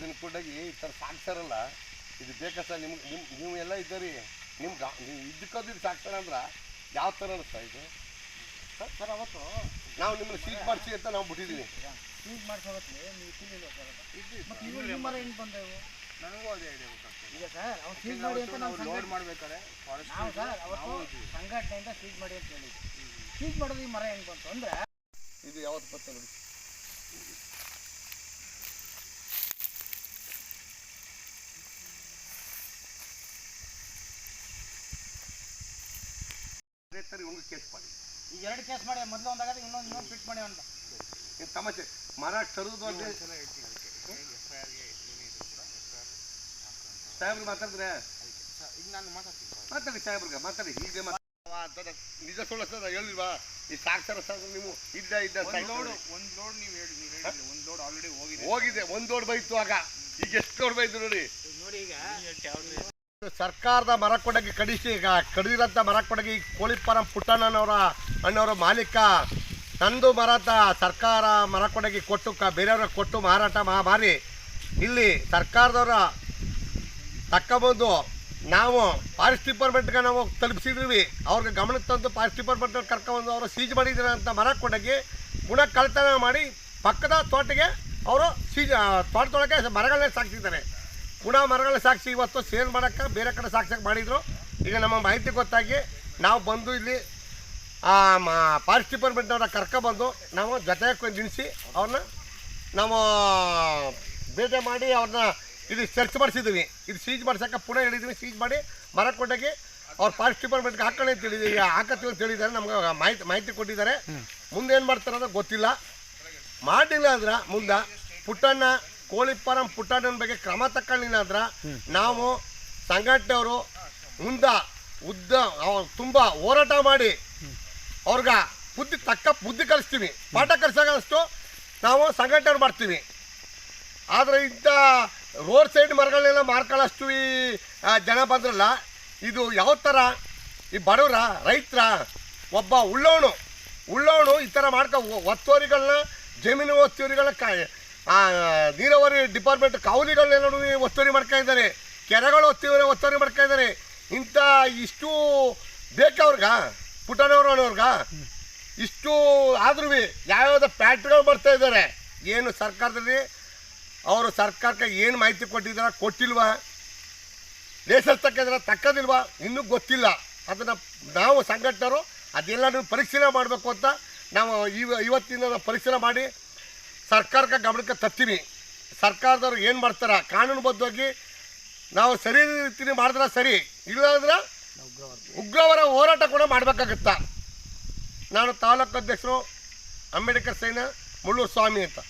ಇದನ್ನ ಕೊಡಾಗಿ ಈ ಥರ ಸಾಕ್ಸಾರಲ್ಲ ಇದು ಬೇಕಾ ಸರ್ ನಿಮ್ಗೆ ನೀವು ಎಲ್ಲ ಇದ್ದೀರಿ ನಿಮ್ಗೆ ನೀವು ಇದಕ್ಕೋದು ಇದು ಸಾಕ್ತಾರ ಅಂದ್ರೆ ಯಾವ ಥರ ಅನಿಸ್ತಾ ಇದು ಸರ್ ಅವತ್ತು ನಾವು ನಿಮ್ಮನ್ನು ಸೀಟ್ ಮಾಡಿಸಿ ಅಂತ ನಾವು ಬಿಟ್ಟಿದ್ದೀವಿ ಸೀಟ್ ಮಾಡಿಸೋವತ್ತು ನೀವು ತಿನ್ನಿಲ್ಲ ಸರ್ ಮತ್ತು ಇವು ನಿಮ್ಮ ಮರ ಹೆಂಗೆ ಬಂದವು ನನಗೂ ಅದೇ ಐಡಿಯಾ ಗೊತ್ತಾಗ್ತದೆ ಈಗ ಸರ್ ಅವ್ನು ಸೀಟ್ ಮಾಡಿ ಅಂತ ನಾವು ಲೋಡ್ ಮಾಡ್ಬೇಕಾದ್ರೆ ನಾವು ಸರ್ ಅವತ್ತು ಸಂಘಟನೆಯಿಂದ ಸೀಟ್ ಮಾಡಿ ಅಂತ ಹೇಳಿದ್ವಿ ಸೀಟ್ ಮಾಡೋದು ಈ ಮರ ಹೆಂಗೆ ಬಂತು ಅಂದರೆ ಇದು ಯಾವತ್ತು ಬರ್ತದೆ ನೋಡಿ ಅದೇ ಥರ ಒಂದು ಕೇಸ್ ಮಾಡಿ ಈಗ 2 ಕೇಸ್ ಮಾಡಿ ಮೊದಲು ಒಂದಾಗದೆ ಇನ್ನೊಂದು ಫಿಟ್ ಮಾಡಿ ಅಂತ ಏನು ತಮಾಷೆ ಮರ ತರುವುದು ಅಂದರೆ ಸಾಹೇಬ್ರಿಗೆ ಮಾತಾಡಿದ್ರೆ ಈಗ ನಾನು ಮಾತಾಡಿ ಸಾಹೇಬ್ರಿಗೆ ಮಾತಾಡಿ ಹೀಗೆ ನಿಜ ಸುಳ್ಳು ಸರ್ ಹೇಳಿಲ್ವಾ ಈ ಸಾಕ್ಷರ ಸರ್ ನೀವು ಇದ್ದ ಒಂದು ಲೋಡ್ ನೀವು ಹೇಳಿ ಒಂದು ಲೋಡ್ ಆಲ್ರೆಡಿ ಹೋಗಿದೆ ಒಂದು ಲೋಡ್ ಬೈತು ಆಗ ಈಗ ಎಷ್ಟು ಲೋಡ್ ಬೈತು ನೋಡಿ ನೋಡಿ ಈಗ ಸರ್ಕಾರದ ಮರ ಕೊಡಗಿ ಕಡಿಸಿ ಈಗ ಕಡಿದಿರೋಂಥ ಮರ ಕೊಡಗಿ ಕೋಳಿಫಾರಂ ಪುಟ್ಟಣ್ಣನವರ ಮಾಲೀಕ ನಂದು ಮರದ ಸರ್ಕಾರ ಮರ ಕೊಡಗಿ ಕೊಟ್ಟು ಬೇರೆಯವ್ರಿಗೆ ಕೊಟ್ಟು ಮಾರಾಟ ಮಾರಿ ಇಲ್ಲಿ ಸರ್ಕಾರದವರ ತಕ್ಕೊಬಂದು ನಾವು ಫಾರೆಸ್ಟ್ ಡಿಪಾರ್ಟ್ಮೆಂಟ್ಗೆ ನಾವು ತಲುಪಿಸಿದ್ವಿ ಅವ್ರಿಗೆ ಗಮನಕ್ಕೆ ತಂದು ಫಾರೆಸ್ಟ್ ಡಿಪಾರ್ಟ್ಮೆಂಟ್ ಕರ್ಕೊಂಡ್ಬಂದು ಅವರು ಸೀಜ್ ಮಾಡಿದ್ದಾರೆ ಅಂತ ಮರ ಕೊಡಗಿ ಪುನಃ ಕಳ್ತನ ಮಾಡಿ ಪಕ್ಕದ ತೋಟಗೆ ಅವರು ತೋಟದೊಳಗೆ ಮರಗಳನ್ನೇ ಸಾಕ್ತಿದ್ದಾರೆ ಪುನಃ ಮರಗಳನ್ನ ಸಾಕ್ಷಿ ಇವತ್ತು ಸೇಲ್ ಮಾಡೋಕ್ಕೆ ಬೇರೆ ಕಡೆ ಸಾಕ್ಸಕ್ಕೆ ಮಾಡಿದರು ಈಗ ನಮ್ಮ ಮಾಹಿತಿ ಗೊತ್ತಾಗಿ ನಾವು ಬಂದು ಇಲ್ಲಿ ಫಾರೆಸ್ಟ್ ಡಿಪಾರ್ಟ್ಮೆಂಟ್ನವ್ರ ಕರ್ಕೊಬಂದು ನಾವು ಜೊತೆಗೆ ನಿಲ್ಲಿಸಿ ಅವ್ರನ್ನ ನಾವು ಭೇಟಿ ಮಾಡಿ ಅವ್ರನ್ನ ಇಲ್ಲಿ ಸರ್ಚ್ ಮಾಡಿಸಿದ್ವಿ ಇದು ಸೀಜ್ ಮಾಡ್ಸೋಕೆ ಪುನಃ ಹೇಳಿದ್ವಿ ಸೀಜ್ ಮಾಡಿ ಮರ ಕೊಟ್ಟಾಗಿ ಅವ್ರು ಫಾರೆಸ್ಟ್ ಡಿಪಾರ್ಟ್ಮೆಂಟ್ಗೆ ಹಾಕೊಳ್ಳಿ ಅಂತ ಹೇಳಿದ್ವಿ ಹಾಕತ್ತೀವಿ ಅಂತ ಹೇಳಿದ್ದಾರೆ ನಮ್ಗೆ ಮಾಹಿತಿ ಕೊಟ್ಟಿದ್ದಾರೆ ಮುಂದೆ ಏನು ಮಾಡ್ತಾರೆ ಅನ್ನೋದು ಗೊತ್ತಿಲ್ಲ ಮಾಡಿಲ್ಲ ಅಂದ್ರೆ ಮುಂದೆ ಪುಟ್ಟಣ್ಣ ಕೋಳಿಫಾರಂ ಪುಟ್ಟಣ್ಣನ ಬಗ್ಗೆ ಕ್ರಮ ತಗೊಳ್ಳಿಲ್ಲ ಅಂದ್ರೆ ನಾವು ಸಂಘಟನೆಯವರು ತುಂಬ ಹೋರಾಟ ಮಾಡಿ ಅವ್ರಿಗೆ ಬುದ್ಧಿ ಕಲಿಸ್ತೀವಿ ಪಾಠ ಕಲಿಸೋಷ್ಟು ನಾವು ಸಂಘಟನೆ ಮಾಡ್ತೀವಿ ಆದರೆ ಇಂಥ ರೋಡ್ ಸೈಡ್ ಮರಗಳನ್ನೆಲ್ಲ ಮಾರ್ಕೊಳ್ಳೋಷ್ಟು ಈ ಜನ ಬಂದ್ರಲ್ಲ ಇದು ಯಾವ ಥರ ಈ ಬಡವರ ರೈತರ ಒಬ್ಬ ಉಳ್ಳವನು ಈ ಥರ ಒತ್ತುವರಿಗಳನ್ನ ಜಮೀನು ಒತ್ತುವರಿಗಳನ್ನ ನೀರಾವರಿ ಡಿಪಾರ್ಟ್ಮೆಂಟ್ ಕಾವಲಿಗಳನ್ನೆಲ್ಲ ಒತ್ತುವರಿ ಮಾಡ್ಕೊಂಡಿದ್ದಾರೆ ಕೆರೆಗಳು ಒತ್ತುವರಿ ಮಾಡ್ಕೊಂಡಿದ್ದಾರೆ ಇಂಥ ಇಷ್ಟು ಬೇಕವ್ರಿಗೆ ಪುಟ್ಟಣ್ಣವ್ರವ್ರಿಗೆ ಇಷ್ಟು ಆದ್ರೂ ಯಾವ್ಯಾವ್ದು ಫ್ಯಾಕ್ಟ್ರಿಗಳು ಬರ್ತಾ ಇದ್ದಾರೆ ಏನು ಸರ್ಕಾರದಲ್ಲಿ ಅವರು ಸರ್ಕಾರಕ್ಕೆ ಏನು ಮಾಹಿತಿ ಕೊಟ್ಟಿಲ್ವಾ ಲೈಸೆನ್ಸ್ ತಕ್ಕೋದಿಲ್ವಾ ಇನ್ನೂ ಗೊತ್ತಿಲ್ಲ ಅದನ್ನು ನಾವು ಸಂಘಟನೆಯವರು ಅದೆಲ್ಲನೂ ಪರಿಶೀಲನೆ ಮಾಡಬೇಕು ಅಂತ ನಾವು ಇವತ್ತಿನ ಪರಿಶೀಲನೆ ಮಾಡಿ ಸರ್ಕಾರಕ್ಕೆ ಗಮನಕ್ಕೆ ತರ್ತೀವಿ ಸರ್ಕಾರದವ್ರು ಏನು ಮಾಡ್ತಾರೆ ಕಾನೂನುಬದ್ಧವಾಗಿ ನಾವು ಸರಿ ರೀತಿಯಲ್ಲಿ ಮಾಡಿದ್ರೆ ಸರಿ ಇಲ್ಲಾಂದ್ರೆ ಉಗ್ರವರ ಹೋರಾಟ ಕೂಡ ಮಾಡಬೇಕಾಗುತ್ತಾ ನಾನು ತಾಲೂಕು ಅಧ್ಯಕ್ಷರು ಅಂಬೇಡ್ಕರ್ ಸೈನ ಮುಳ್ಳೂರು ಸ್ವಾಮಿ ಅಂತ